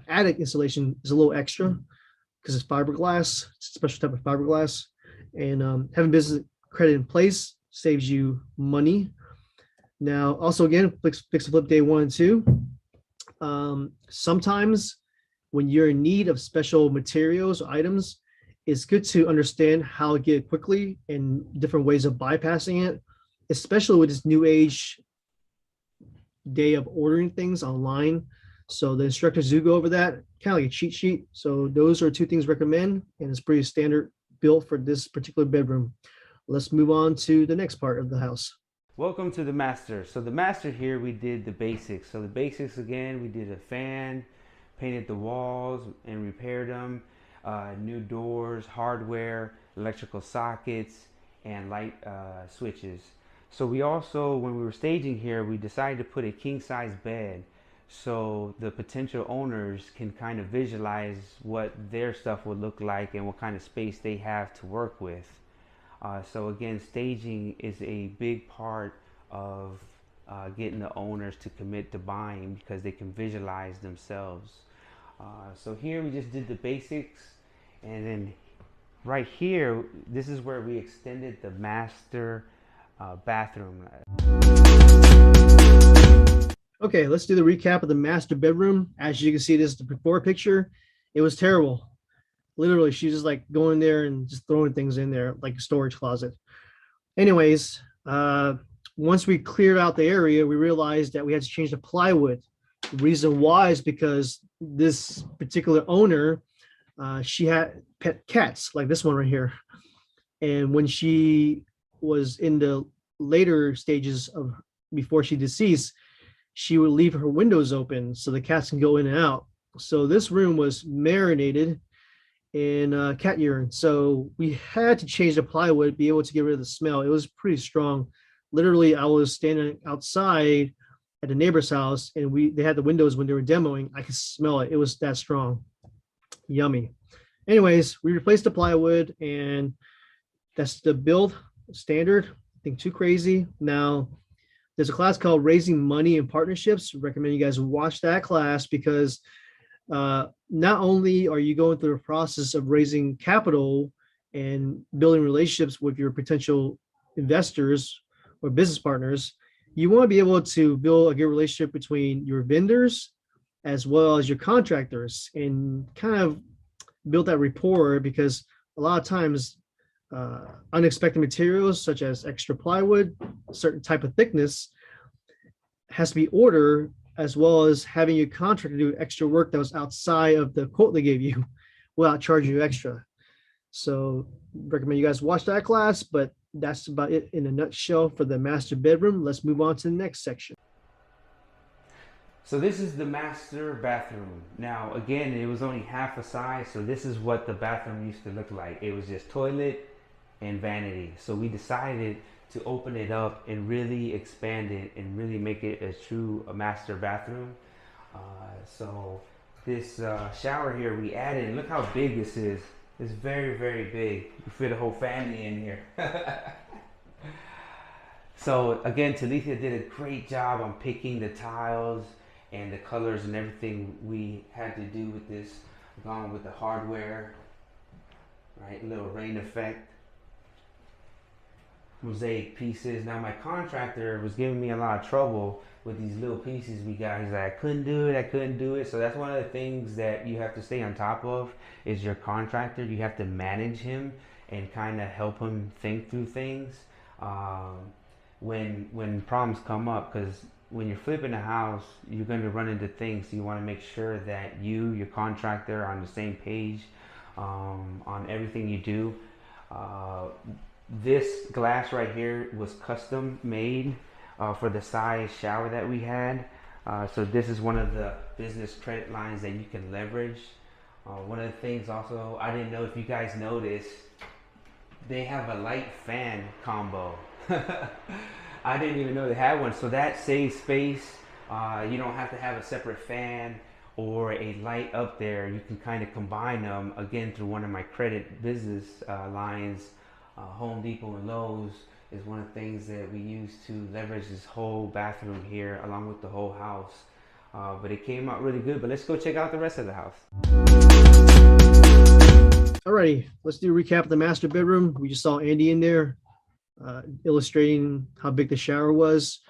attic installation is a little extra because it's fiberglass. It's a special type of fiberglass. And having business credit in place saves you money. Now, also again, fix and flip day 1 and 2. Sometimes when you're in need of special materials or items, it's good to understand how to get it quickly and different ways of bypassing it, especially with this new age day of ordering things online. So the instructors do go over that, kind of like a cheat sheet. So those are 2 things I recommend, and it's pretty standard built for this particular bedroom. Let's move on to the next part of the house. Welcome to the master. So the master here, we did the basics. So the basics again, we did a fan, painted the walls and repaired them, new doors, hardware, electrical sockets, and light switches. So we also, when we were staging here, we decided to put a king size bed so the potential owners can kind of visualize what their stuff would look like and what kind of space they have to work with. So again, staging is a big part of getting the owners to commit to buying because they can visualize themselves. So here we just did the basics, and then right here, this is where we extended the master bathroom. Okay, let's do the recap of the master bedroom. As you can see, this is the before picture. It was terrible. Literally, she's just like going there and just throwing things in there like a storage closet. Anyways, once we cleared out the area, we realized that we had to change the plywood. The reason why is because this particular owner, she had pet cats like this one right here. And when she was in the later stages of before she deceased, she would leave her windows open so the cats can go in and out. So this room was marinated in cat urine. So we had to change the plywood, be able to get rid of the smell. It was pretty strong. Literally, I was standing outside at the neighbor's house, and they had the windows when they were demoing. I could smell it. It was that strong. Yummy. Anyways, we replaced the plywood, and that's the build standard. Nothing too crazy. Now, there's a class called Raising Money in Partnerships. Recommend you guys watch that class because not only are you going through the process of raising capital and building relationships with your potential investors or business partners, you want to be able to build a good relationship between your vendors as well as your contractors and kind of build that rapport, because a lot of times unexpected materials such as extra plywood, a certain type of thickness has to be ordered, as well as having your contractor do extra work that was outside of the quote they gave you without charging you extra. So recommend you guys watch that class, but that's about it in a nutshell for the master bedroom. Let's move on to the next section. So this is the master bathroom. Now, again, it was only half a size, so this is what the bathroom used to look like. It was just toilet and vanity. So we decided to open it up and really expand it and really make it a true master bathroom. So this shower here we added, look how big this is. It's very, very big. You fit a whole family in here. So again, Talithia did a great job on picking the tiles and the colors and everything we had to do with this, along with the hardware, right? A little rain effect, mosaic pieces. Now my contractor was giving me a lot of trouble with these little pieces we got. He's like, I couldn't do it. So that's one of the things that you have to stay on top of is your contractor. You have to manage him and kind of help him think through things. When problems come up, because when you're flipping a house, you're going to run into things. So you want to make sure that your contractor, are on the same page on everything you do. This glass right here was custom made for the size shower that we had. So this is one of the business credit lines that you can leverage. One of the things also, I didn't know if you guys noticed, they have a light fan combo. I didn't even know they had one, so that saves space. You don't have to have a separate fan or a light up there. You can kind of combine them again through one of my credit business lines. Home Depot and Lowe's is one of the things that we use to leverage this whole bathroom here along with the whole house. But it came out really good. But let's go check out the rest of the house. Alrighty, let's do a recap of the master bedroom. We just saw Andy in there illustrating how big the shower was.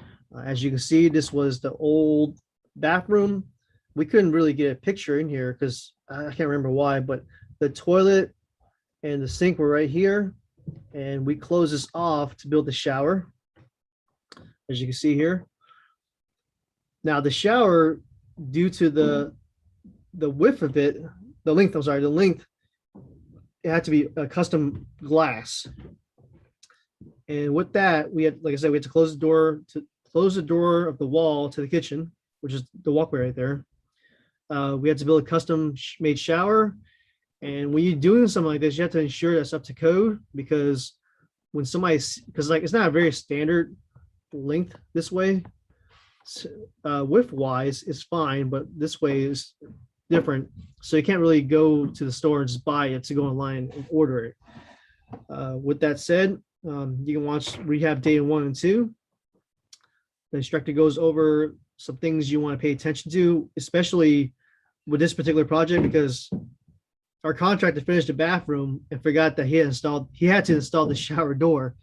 As you can see, this was the old bathroom. We couldn't really get a picture in here because I can't remember why, but the toilet and the sink were right here. And we closed this off to build the shower, as you can see here. Now the shower, due to the width of it, the length, it had to be a custom glass. And with that, we had, like I said, we had to close the door of the wall to the kitchen, which is the walkway right there. We had to build a custom made shower. And when you're doing something like this, you have to ensure that's up to code, because when because like it's not a very standard length this way. Width wise, it's fine, but this way is different. So you can't really go to the store and just buy it to go online and order it. With that said, you can watch rehab day 1 and 2. The instructor goes over some things you want to pay attention to, especially with this particular project, because our contractor finished the bathroom and forgot that he had to install the shower door.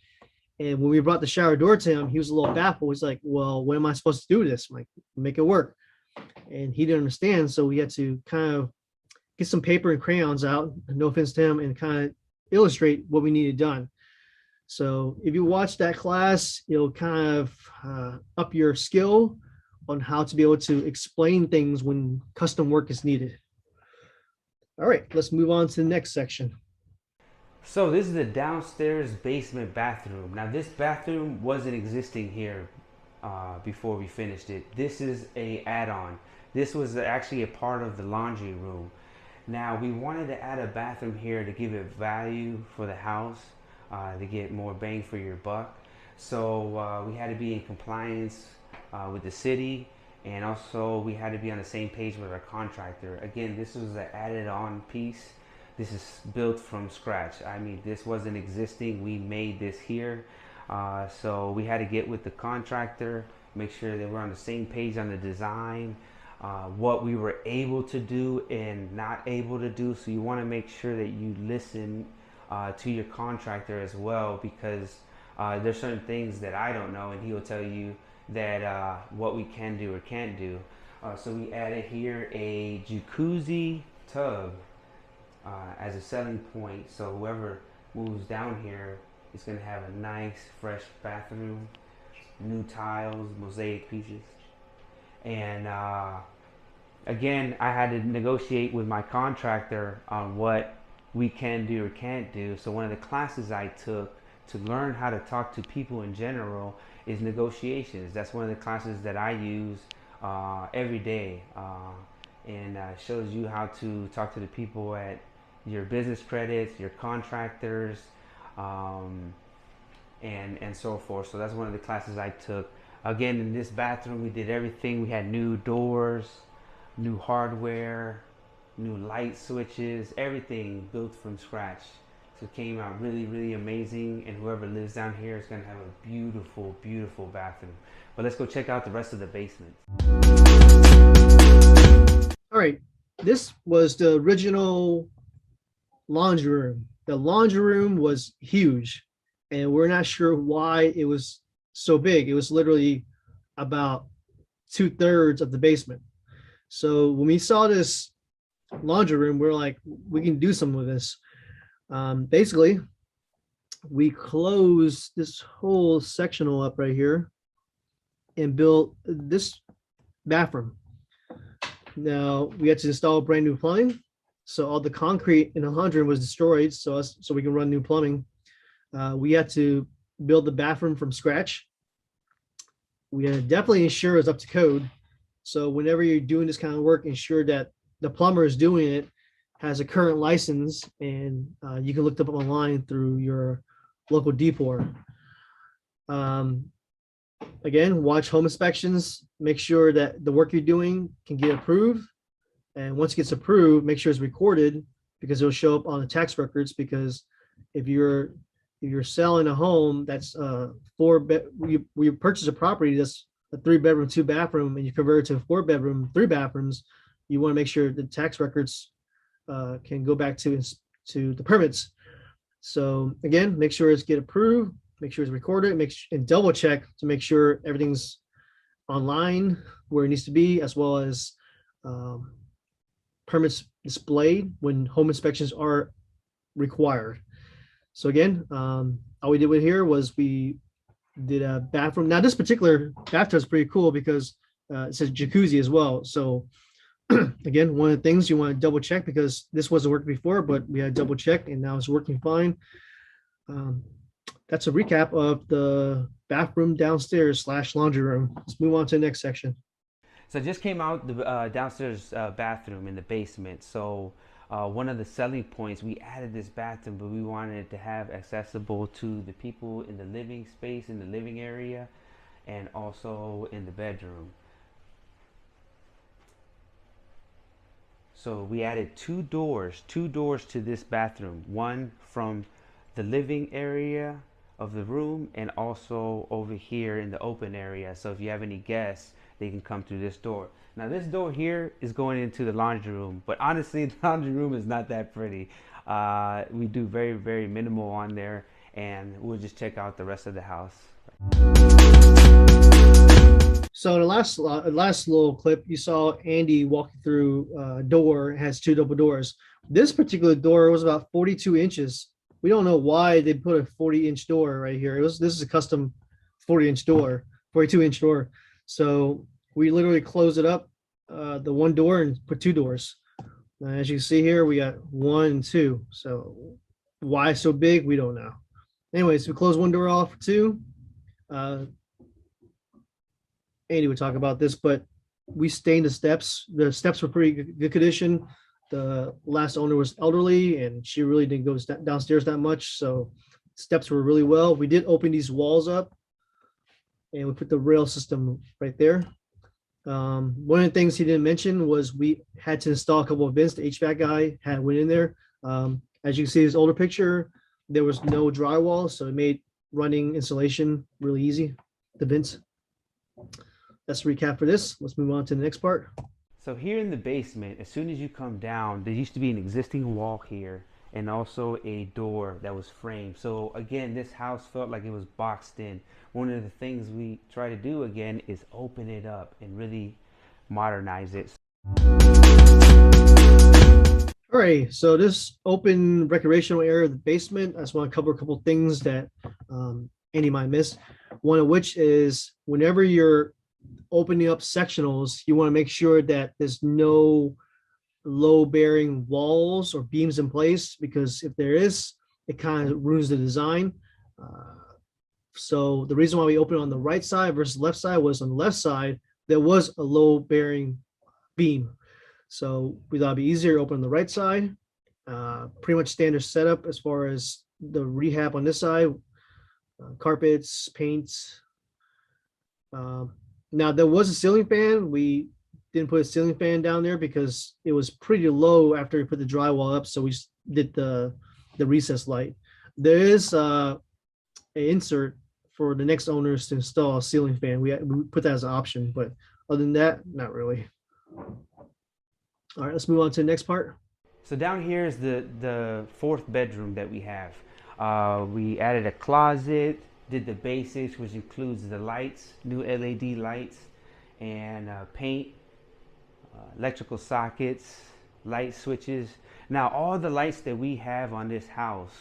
And when we brought the shower door to him, he was a little baffled. He's like, well, what am I supposed to do with this? I'm like, make it work. And he didn't understand. So we had to kind of get some paper and crayons out, no offense to him, and kind of illustrate what we needed done. So if you watch that class, it'll kind of up your skill on how to be able to explain things when custom work is needed. All right, let's move on to the next section. So this is the downstairs basement bathroom. Now this bathroom wasn't existing here before we finished it. This is a add-on. This was actually a part of the laundry room. Now we wanted to add a bathroom here to give it value for the house, to get more bang for your buck. So we had to be in compliance with the city, and also we had to be on the same page with our contractor. Again, this was an added on piece. This is built from scratch. I mean, this wasn't existing. We made this here. So we had to get with the contractor, make sure that we're on the same page on the design, what we were able to do and not able to do. So you want to make sure that you listen to your contractor as well, because there's certain things that I don't know, and he will tell you that what we can do or can't do. So we added here a jacuzzi tub as a selling point. So whoever moves down here is going to have a nice fresh bathroom, new tiles, mosaic pieces. And again, I had to negotiate with my contractor on what we can do or can't do. So one of the classes I took to learn how to talk to people in general is negotiations. That's one of the classes that I use every day, and shows you how to talk to the people at your business credits, your contractors, and so forth. So that's one of the classes I took. Again, in this bathroom, we did everything. We had new doors, new hardware, new light switches, everything built from scratch. So it came out really, really amazing. And whoever lives down here is going to have a beautiful, beautiful bathroom. But let's go check out the rest of the basement. All right, this was the original laundry room. The laundry room was huge, and we're not sure why it was so big. It was literally about 2/3 of the basement. So when we saw this laundry room, we're like, we can do something with this. Basically, we closed this whole sectional up right here and built this bathroom. Now we had to install brand new plumbing. So all the concrete in the laundry room was destroyed. So we can run new plumbing. We had to build the bathroom from scratch. We had to definitely ensure it's up to code. So whenever you're doing this kind of work, ensure that the plumber is doing it has a current license, and you can look them up online through your local depot. Um, Again, watch home inspections. Make sure that the work you're doing can get approved. And once it gets approved, make sure it's recorded because it'll show up on the tax records. Because if you're selling a home that's four bed, you purchase a property that's a 3-bedroom, 2-bathroom, and you convert it to a 4-bedroom, 3 bathrooms, you want to make sure the tax records can go back to the permits. So again, make sure it's get approved, make sure it's recorded, and double check to make sure everything's online where it needs to be, as well as um, permits displayed when home inspections are required. So again, all we did with here was we did a bathroom. Now this particular bathtub is pretty cool because it says jacuzzi as well. So again, one of the things you want to double check, because this wasn't working before, but we had double check and now it's working fine. Um, that's a recap of the bathroom downstairs / laundry room. Let's move on to the next section. So I just came out the downstairs bathroom in the basement. So one of the selling points, we added this bathroom, but we wanted it to have accessible to the people in the living space, in the living area, and also in the bedroom. So we added two doors to this bathroom. One from the living area of the room and also over here in the open area. So if you have any guests, they can come through this door. Now this door here is going into the laundry room, but honestly, the laundry room is not that pretty. We do very, very minimal on there, and we'll just check out the rest of the house. So the last little clip, you saw Andy walking through a door. It has 2 double doors. This particular door was about 42 inches. We don't know why they put a 40-inch door right here. This is a custom 40-inch door, 42-inch door. So we literally closed it up, the one door, and put 2 doors. As you see here, we got 1 and 2. So why so big? We don't know. Anyways, we closed one door off for 2. Andy would talk about this, but we stained the steps. The steps were pretty good condition. The last owner was elderly, and she really didn't go downstairs that much, so steps were really well. We did open these walls up, and we put the rail system right there. One of the things he didn't mention was we had to install a couple of vents. The HVAC guy went in there. As you can see, his older picture, there was no drywall, so it made running installation really easy. The vents. That's a recap for this. Let's move on to the next part. So here in the basement, as soon as you come down, there used to be an existing wall here and also a door that was framed. So again, this house felt like it was boxed in. One of the things we try to do again is open it up and really modernize it. All right, so this open recreational area of the basement, I just want to cover a couple things that Andy might miss. One of which is whenever you're opening up sectionals, you want to make sure that there's no low bearing walls or beams in place, because if there is, it kind of ruins the design. So the reason why we opened on the right side versus left side was on the left side, there was a low bearing beam. So we thought it'd be easier to open on the right side. Pretty much standard setup as far as the rehab on this side, carpets, paints. Now there was a ceiling fan. We didn't put a ceiling fan down there because it was pretty low after we put the drywall up. So we just did the recessed light. There is an insert for the next owners to install a ceiling fan. We put that as an option, but other than that, not really. All right, let's move on to the next part. So down here is the fourth bedroom that we have. We added a closet, did the basics, which includes the lights, new LED lights, and paint, electrical sockets, light switches. Now all the lights that we have on this house,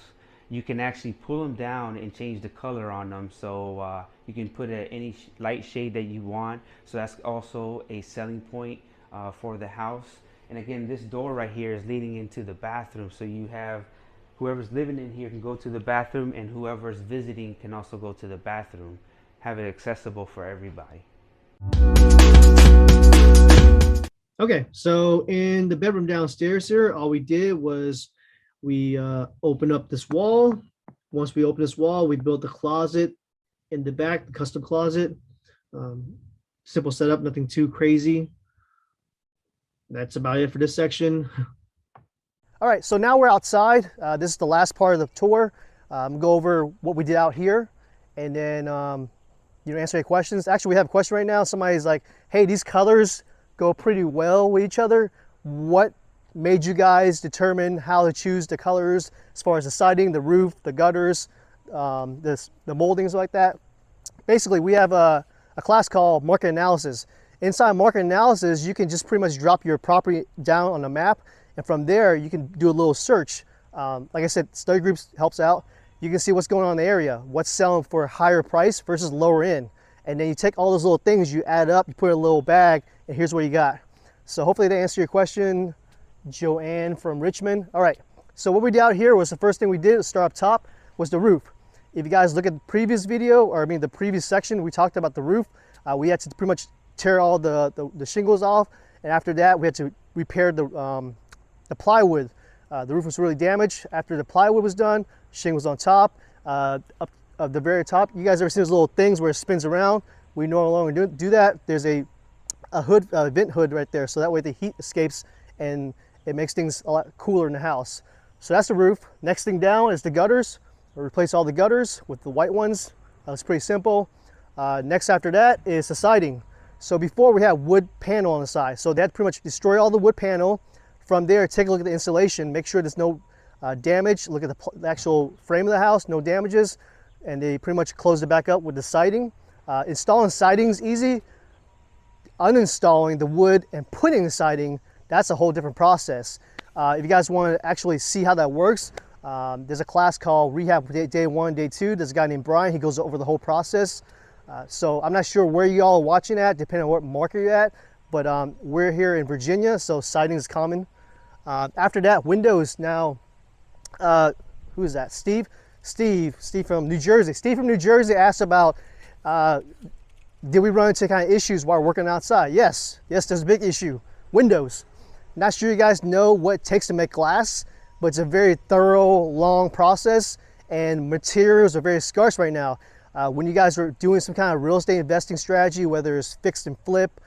you can actually pull them down and change the color on them. So you can put any light shade that you want. So that's also a selling point for the house. And again, this door right here is leading into the bathroom. So you have whoever's living in here can go to the bathroom, and whoever's visiting can also go to the bathroom. Have it accessible for everybody. Okay, so in the bedroom downstairs here, all we did was we opened up this wall. Once we opened this wall, we built the closet in the back, the custom closet. Simple setup, nothing too crazy. That's about it for this section. All right, so now we're outside. This is the last part of the tour. Go over what we did out here, and then answer any questions. Actually, we have a question right now. Somebody's like, hey, these colors go pretty well with each other. What made you guys determine how to choose the colors as far as the siding, the roof, the gutters, the moldings like that? Basically, we have a class called market analysis. Inside market analysis, you can just pretty much drop your property down on the map, and from there you can do a little search. Like I said, study groups helps out. You can see what's going on in the area, what's selling for a higher price versus lower end, and then you take all those little things, you add up, you put in a little bag, and here's what you got. So hopefully they answer your question. Joanne from Richmond. All right, so what we did out here was the first thing we did to start up top was the roof. If you guys look at the previous video, or I mean the previous section, we talked about the roof. We had to pretty much tear all the shingles off, and after that we had to repair the plywood. The roof was really damaged. After the plywood was done, shingles on top. Up at the very top, you guys ever seen those little things where it spins around? We no longer do that. There's a hood, vent hood right there, so that way the heat escapes and it makes things a lot cooler in the house. So that's the roof. Next thing down is the gutters. We'll replace all the gutters with the white ones. It's pretty simple. Next after that is the siding. So before we had wood panel on the side, so they had to pretty much destroy all the wood panel. From there, take a look at the insulation, make sure there's no damage, look at the actual frame of the house, no damages, and they pretty much closed it back up with the siding. Installing siding is easy. Uninstalling the wood and putting the siding, that's a whole different process. If you guys want to actually see how that works, there's a class called Rehab Day 1, Day 2. There's a guy named Brian. He goes over the whole process. So I'm not sure where you all are watching at, depending on what market you're at, but we're here in Virginia, so siding is common. After that, windows. Now, who is that? Steve from New Jersey. Steve from New Jersey asked about, did we run into kind of issues while working outside? Yes, there's a big issue. Windows. Not sure you guys know what it takes to make glass, but it's a very thorough, long process, and materials are very scarce right now. When you guys are doing some kind of real estate investing strategy, whether it's fix and flip,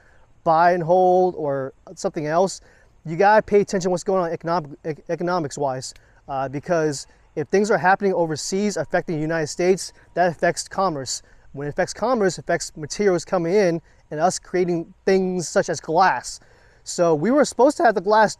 buy and hold, or something else, you gotta pay attention to what's going on economics wise, because if things are happening overseas affecting the United States, that affects commerce. When it affects commerce, it affects materials coming in and us creating things such as glass. So we were supposed to have the glass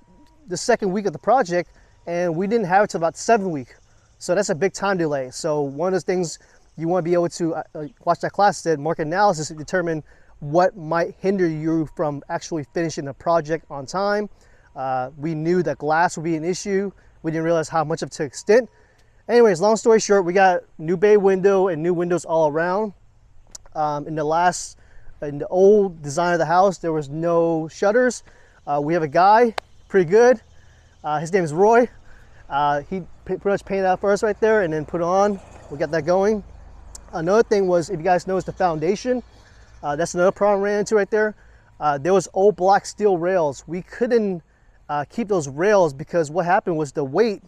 the second week of the project, and we didn't have it till about 7th week. So that's a big time delay. So one of those things you want to be able to watch that class said market analysis to determine what might hinder you from actually finishing the project on time. We knew that glass would be an issue. We didn't realize how much of it to extent. Anyways, long story short, we got new bay window and new windows all around. In the old design of the house, there was no shutters. We have a guy, pretty good. His name is Roy. He pretty much painted out for us right there and then put on. We got that going. Another thing was, if you guys notice the foundation, that's another problem we ran into right there. There was old block steel rails. We couldn't keep those rails because what happened was the weight,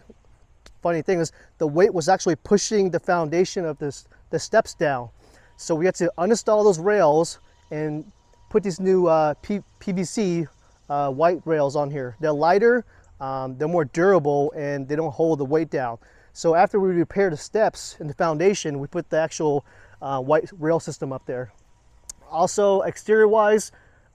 funny thing is, the weight was actually pushing the foundation of the steps down. So we had to uninstall those rails and put these new PVC white rails on here. They're lighter, they're more durable, and they don't hold the weight down. So after we repair the steps and the foundation, we put the actual white rail system up there. Also, exterior wise,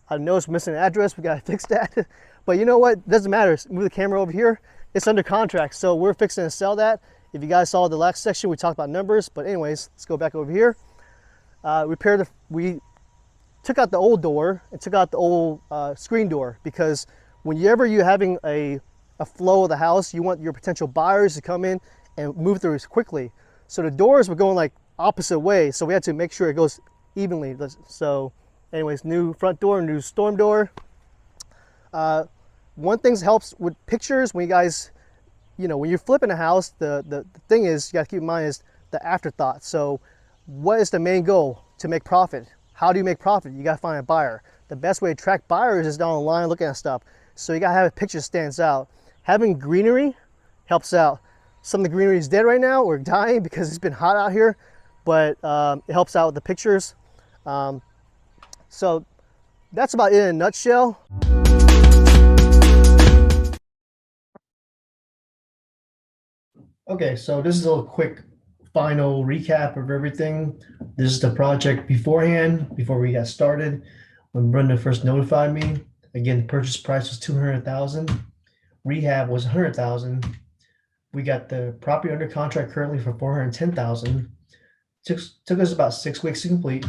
I noticed missing an address. We gotta fix that. But you know what? It doesn't matter. Move the camera over here. It's under contract, so we're fixing to sell that. If you guys saw the last section, we talked about numbers. But anyways, let's go back over here. We took out the old door and took out the old screen door, because whenever you're having a flow of the house, you want your potential buyers to come in and move through as quickly. So the doors were going like opposite way, so we had to make sure it goes evenly. So anyways, new front door, new storm door. One thing that helps with pictures, when you guys, you know, when you're flipping a house, the thing is, you got to keep in mind is the afterthought. So what is the main goal? To make profit. How do you make profit? You got to find a buyer. The best way to attract buyers is down the line looking at stuff. So you got to have a picture that stands out. Having greenery helps out. Some of the greenery is dead right now. We're dying because it's been hot out here, but it helps out with the pictures. So that's about it in a nutshell. Okay, so this is a quick final recap of everything. This is the project beforehand, before we got started. When Brenda first notified me, again, the purchase price was $200,000. Rehab was $100,000. We got the property under contract currently for $410,000. Took us about 6 weeks to complete.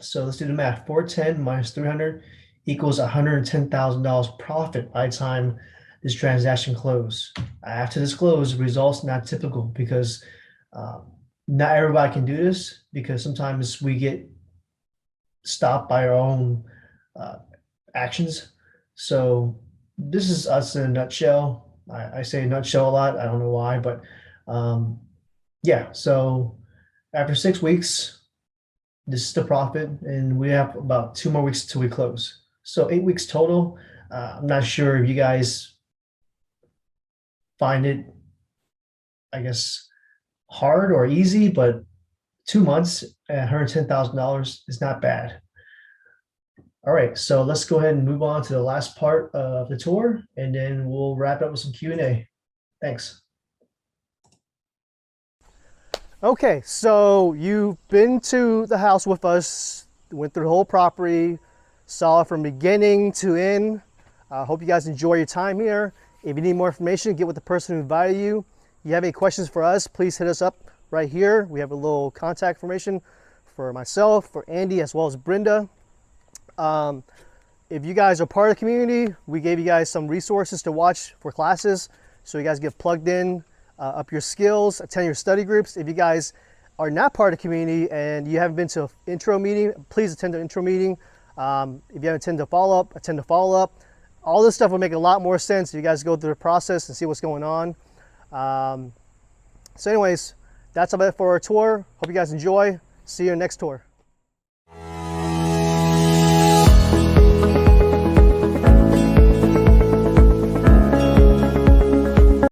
So let's do the math. 410 minus 300 equals $110,000 profit by the time this transaction closed. After this close, results not typical, because not everybody can do this, because sometimes we get stopped by our own actions. So this is us in a nutshell. I say nutshell a lot. I don't know why, but yeah. So after 6 weeks, this is the profit, and we have about 2 more weeks till we close. So 8 weeks total. I'm not sure if you guys find it, I guess, hard or easy, but 2 months at $110,000 is not bad. All right, so let's go ahead and move on to the last part of the tour, and then we'll wrap up with some Q&A. Thanks. Okay, so you've been to the house with us, went through the whole property, saw it from beginning to end. I hope you guys enjoy your time here. If you need more information, get with the person who invited you. If you have any questions for us, please hit us up right here. We have a little contact information for myself, for Andy, as well as Brenda. If you guys are part of the community, we gave you guys some resources to watch for classes, so you guys get plugged in, up your skills, attend your study groups. If you guys are not part of the community and you haven't been to an intro meeting, please attend the intro meeting. If you haven't attended the follow-up, attend the follow-up. All this stuff will make a lot more sense if you guys go through the process and see what's going on. So anyways, that's about it for our tour. Hope you guys enjoy. See you in the next tour.